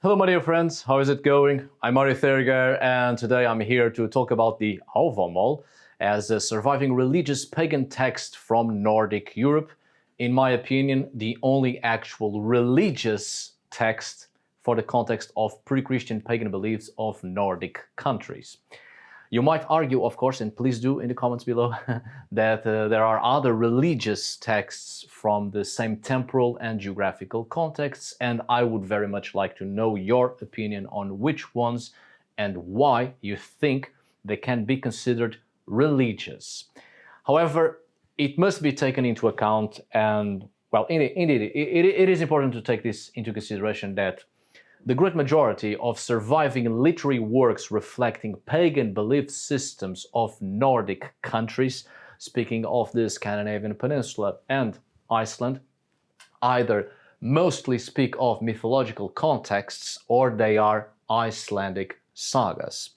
Hello my dear friends, how is it going? I'm Mari Theriger and today I'm here to talk about the Hávamál as a surviving religious pagan text from Nordic Europe. In my opinion, the only actual religious text for the context of pre-Christian pagan beliefs of Nordic countries. You might argue, of course, and please do in the comments below, that there are other religious texts from the same temporal and geographical contexts, and I would very much like to know your opinion on which ones and why you think they can be considered religious. However, it must be taken into account, and well, indeed, it is important to take this into consideration that the great majority of surviving literary works reflecting pagan belief systems of Nordic countries, speaking of the Scandinavian peninsula and Iceland, either mostly speak of mythological contexts or they are Icelandic sagas.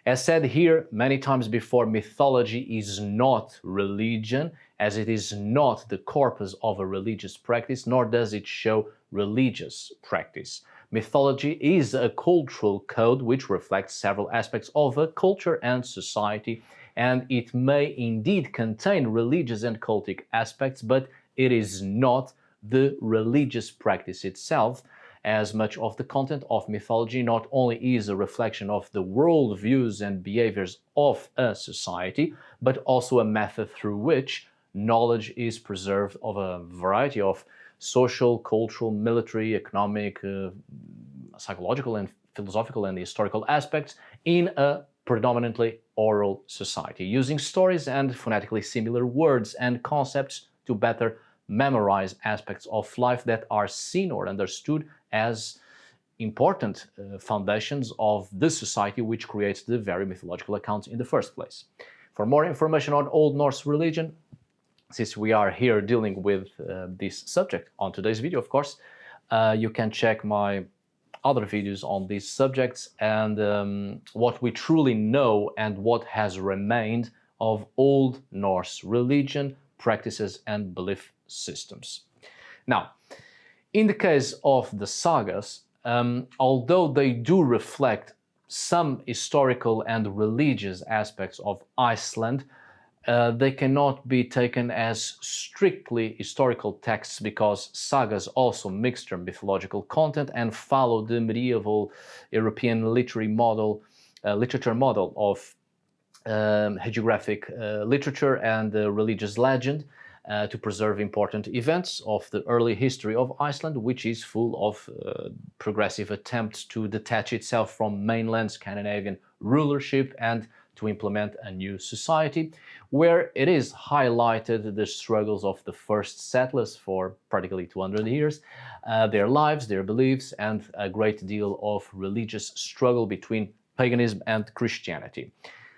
As said here many times before, mythology is not religion, as it is not the corpus of a religious practice, nor does it show religious practice. Mythology is a cultural code which reflects several aspects of a culture and society, and it may indeed contain religious and cultic aspects, but it is not the religious practice itself, as much of the content of mythology not only is a reflection of the worldviews and behaviors of a society, but also a method through which knowledge is preserved of a variety of social, cultural, military, economic, psychological and philosophical and historical aspects in a predominantly oral society, using stories and phonetically similar words and concepts to better memorize aspects of life that are seen or understood as important foundations of the society which creates the very mythological accounts in the first place. For more information on Old Norse religion, since we are here dealing with this subject on today's video, of course, you can check my other videos on these subjects and what we truly know and what has remained of Old Norse religion, practices and belief systems. Now, in the case of the sagas, although they do reflect some historical and religious aspects of Iceland, they cannot be taken as strictly historical texts because sagas also mix their mythological content and follow the medieval European literature model of hagiographic literature and religious legend to preserve important events of the early history of Iceland, which is full of progressive attempts to detach itself from mainland Scandinavian rulership and to implement a new society, where it is highlighted the struggles of the first settlers for practically 200 years, their lives, their beliefs, and a great deal of religious struggle between paganism and Christianity.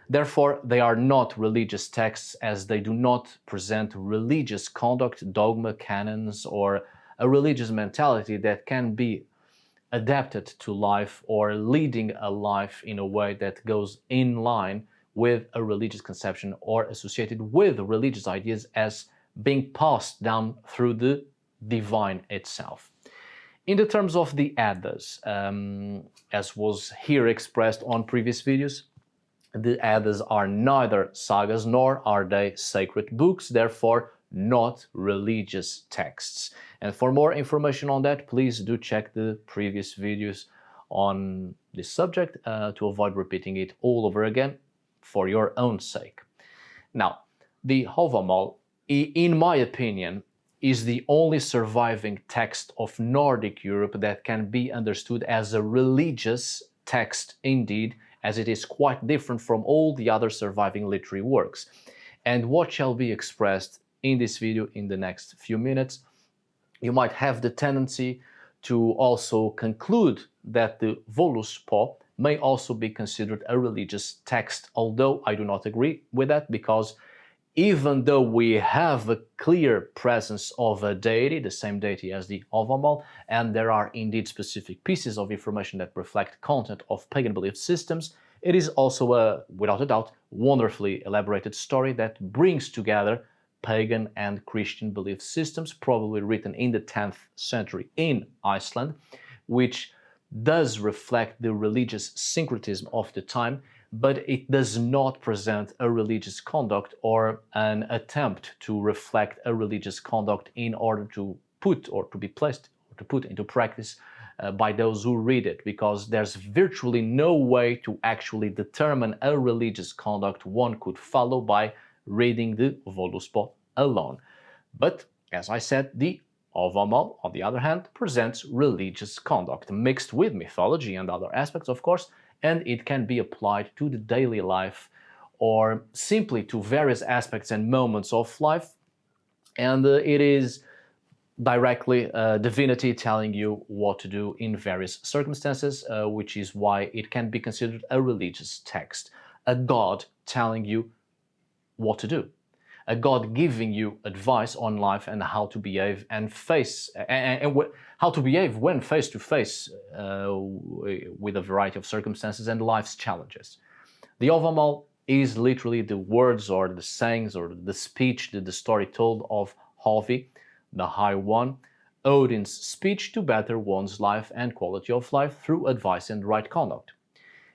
Therefore, they are not religious texts as they do not present religious conduct, dogma, canons, or a religious mentality that can be adapted to life or leading a life in a way that goes in line with a religious conception or associated with religious ideas as being passed down through the divine itself. In the terms of the Eddas, as was here expressed on previous videos, the Eddas are neither sagas nor are they sacred books, therefore not religious texts. And for more information on that, please do check the previous videos on this subject to avoid repeating it all over again for your own sake. Now, the Hávamál, in my opinion, is the only surviving text of Nordic Europe that can be understood as a religious text indeed, as it is quite different from all the other surviving literary works. And what shall be expressed in this video in the next few minutes, you might have the tendency to also conclude that the Völuspá may also be considered a religious text, although I do not agree with that, because even though we have a clear presence of a deity, the same deity as the Hávamál, and there are indeed specific pieces of information that reflect content of pagan belief systems, it is also a, without a doubt, wonderfully elaborated story that brings together pagan and Christian belief systems, probably written in the 10th century in Iceland, which does reflect the religious syncretism of the time, but it does not present a religious conduct or an attempt to reflect a religious conduct in order to put or to be placed or to put into practice by those who read it, because there's virtually no way to actually determine a religious conduct one could follow by reading the Voluspot alone. But, as I said, the Havamal, on the other hand, presents religious conduct, mixed with mythology and other aspects, of course, and it can be applied to the daily life or simply to various aspects and moments of life, and it is directly divinity telling you what to do in various circumstances, which is why it can be considered a religious text, a god telling you what to do, a god giving you advice on life and how to behave and how to behave when face to face with a variety of circumstances and life's challenges. The Havamal is literally the words or the sayings or the speech, the story told of Havi, the High One, Odin's speech to better one's life and quality of life through advice and right conduct.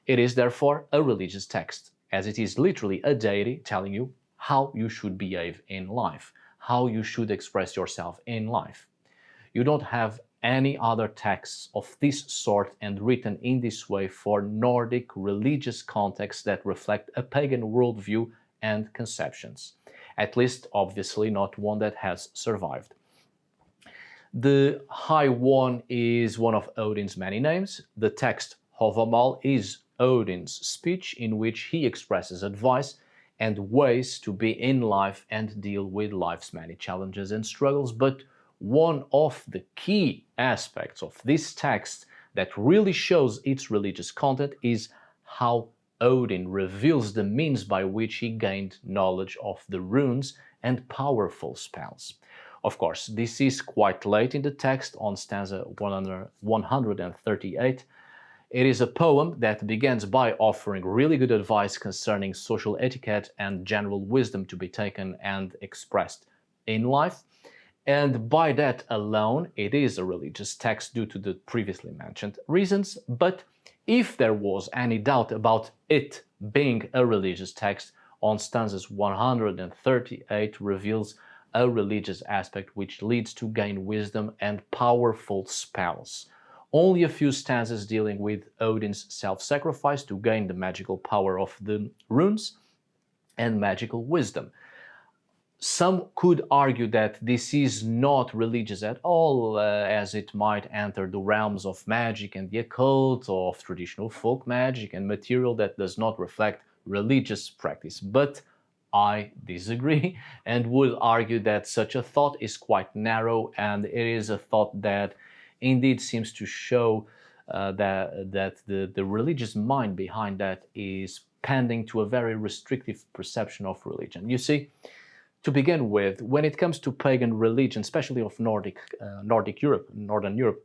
It is therefore a religious text, as it is literally a deity telling you how you should behave in life, how you should express yourself in life. You don't have any other texts of this sort and written in this way for Nordic religious contexts that reflect a pagan worldview and conceptions. At least, obviously, not one that has survived. The High One is one of Odin's many names. The text Havamal is Odin's speech in which he expresses advice and ways to be in life and deal with life's many challenges and struggles. But one of the key aspects of this text that really shows its religious content is how Odin reveals the means by which he gained knowledge of the runes and powerful spells. Of course, this is quite late in the text, on stanza 138. It is a poem that begins by offering really good advice concerning social etiquette and general wisdom to be taken and expressed in life. And by that alone, it is a religious text due to the previously mentioned reasons. But if there was any doubt about it being a religious text, on stanzas 138 reveals a religious aspect which leads to gain wisdom and powerful spells. Only a few stanzas dealing with Odin's self-sacrifice to gain the magical power of the runes and magical wisdom. Some could argue that this is not religious at all, as it might enter the realms of magic and the occult, of traditional folk magic and material that does not reflect religious practice. But I disagree and would argue that such a thought is quite narrow, and it is a thought that indeed seems to show that the religious mind behind that is pending to a very restrictive perception of religion. You see, to begin with, when it comes to pagan religion, especially of Nordic Europe, Northern Europe,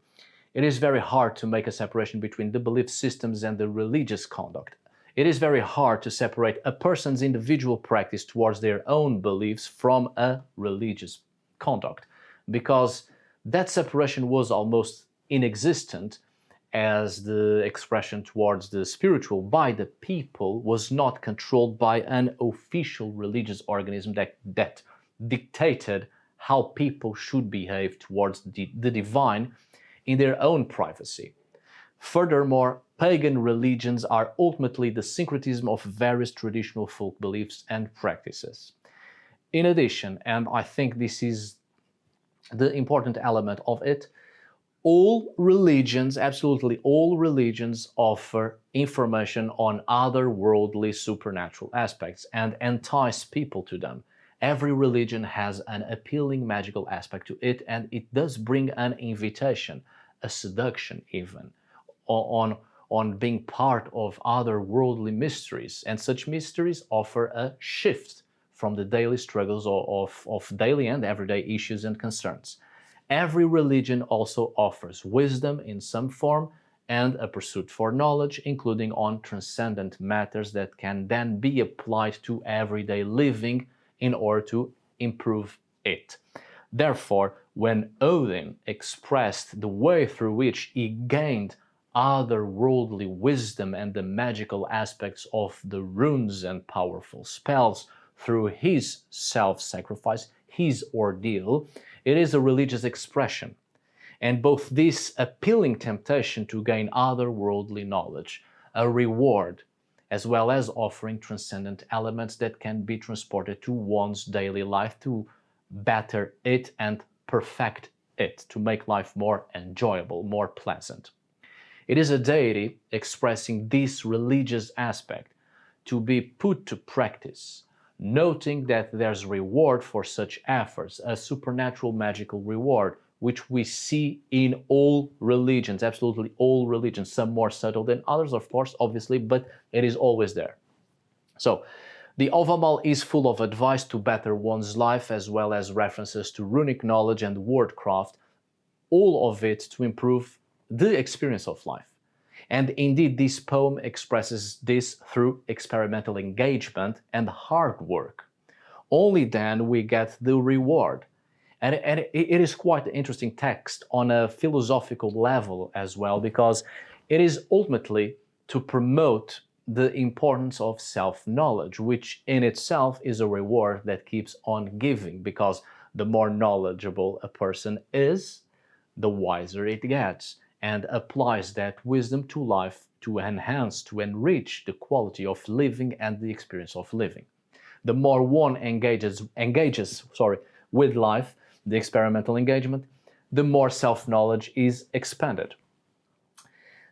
it is very hard to make a separation between the belief systems and the religious conduct. It is very hard to separate a person's individual practice towards their own beliefs from a religious conduct, because that separation was almost inexistent, as the expression towards the spiritual by the people was not controlled by an official religious organism that dictated how people should behave towards the divine in their own privacy. Furthermore, pagan religions are ultimately the syncretism of various traditional folk beliefs and practices. In addition, and I think this is the important element of it, all religions, absolutely all religions, offer information on otherworldly supernatural aspects and entice people to them. Every religion has an appealing magical aspect to it, and it does bring an invitation, a seduction even, on being part of otherworldly mysteries. And such mysteries offer a shift from the daily struggles of daily and everyday issues and concerns. Every religion also offers wisdom in some form and a pursuit for knowledge, including on transcendent matters that can then be applied to everyday living in order to improve it. Therefore, when Odin expressed the way through which he gained otherworldly wisdom and the magical aspects of the runes and powerful spells through his self-sacrifice, his ordeal, it is a religious expression. And both this appealing temptation to gain otherworldly knowledge, a reward, as well as offering transcendent elements that can be transported to one's daily life to better it and perfect it, to make life more enjoyable, more pleasant. It is a deity expressing this religious aspect to be put to practice, noting that there's reward for such efforts, a supernatural magical reward, which we see in all religions, absolutely all religions, some more subtle than others, of course, obviously, but it is always there. So, the Hávamál is full of advice to better one's life, as well as references to runic knowledge and wordcraft, all of it to improve the experience of life. And indeed, this poem expresses this through experimental engagement and hard work. Only then we get the reward. And it is quite an interesting text on a philosophical level as well, because it is ultimately to promote the importance of self-knowledge, which in itself is a reward that keeps on giving, because the more knowledgeable a person is, the wiser it gets, and applies that wisdom to life to enhance, to enrich the quality of living and the experience of living. The more one engages with life, the experimental engagement, the more self-knowledge is expanded.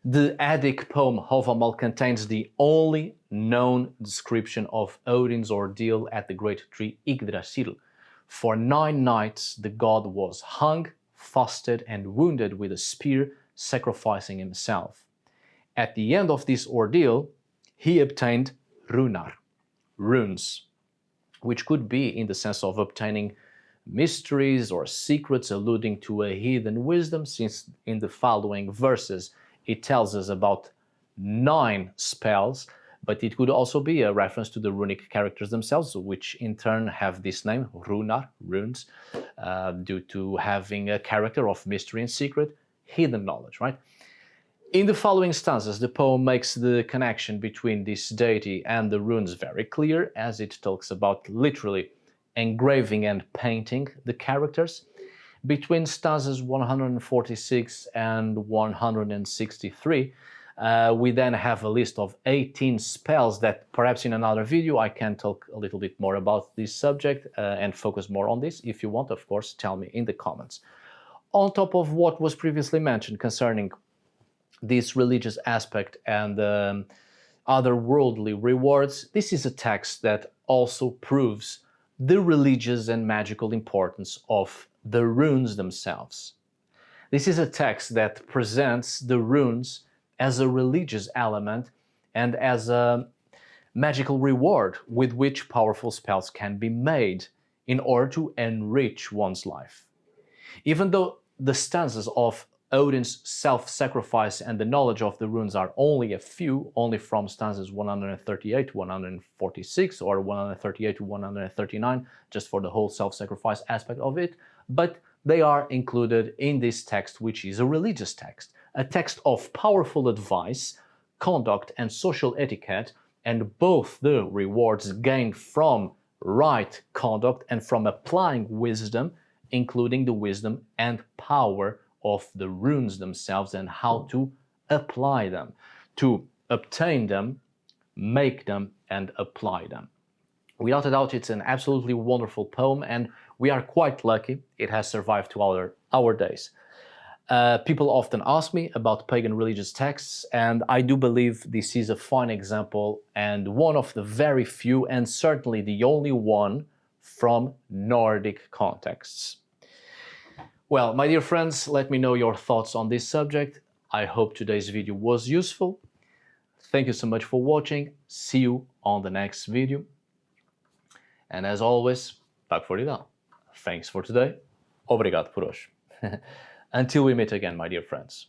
The Eddic poem Hávamál contains the only known description of Odin's ordeal at the great tree Yggdrasil. For 9 nights the god was hung, fasted and wounded with a spear, sacrificing himself. At the end of this ordeal, he obtained runar, runes, which could be in the sense of obtaining mysteries or secrets alluding to a hidden wisdom, since in the following verses it tells us about 9 spells, but it could also be a reference to the runic characters themselves, which in turn have this name, runar, runes, due to having a character of mystery and secret, hidden knowledge, right? In the following stanzas, the poem makes the connection between this deity and the runes very clear, as it talks about literally engraving and painting the characters. Between stanzas 146 and 163, we then have a list of 18 spells that perhaps in another video I can talk a little bit more about this subject and focus more on this. If you want, of course, tell me in the comments. On top of what was previously mentioned concerning this religious aspect and other worldly rewards, this is a text that also proves the religious and magical importance of the runes themselves. This is a text that presents the runes as a religious element and as a magical reward with which powerful spells can be made in order to enrich one's life. Even though the stanzas of Odin's self-sacrifice and the knowledge of the runes are only a few, only from stanzas 138 to 146 or 138 to 139, just for the whole self-sacrifice aspect of it, but they are included in this text, which is a religious text, a text of powerful advice, conduct and social etiquette, and both the rewards gained from right conduct and from applying wisdom, including the wisdom and power of the runes themselves and how to apply them, to obtain them, make them, and apply them. Without a doubt, it's an absolutely wonderful poem, and we are quite lucky it has survived to our days. People often ask me about pagan religious texts, and I do believe this is a fine example and one of the very few, and certainly the only one, from Nordic contexts. Well, my dear friends, let me know your thoughts on this subject. I hope today's video was useful. Thank you so much for watching. See you on the next video. And as always, tack för idag. Thanks for today. Obrigado por hoje. Until we meet again, my dear friends.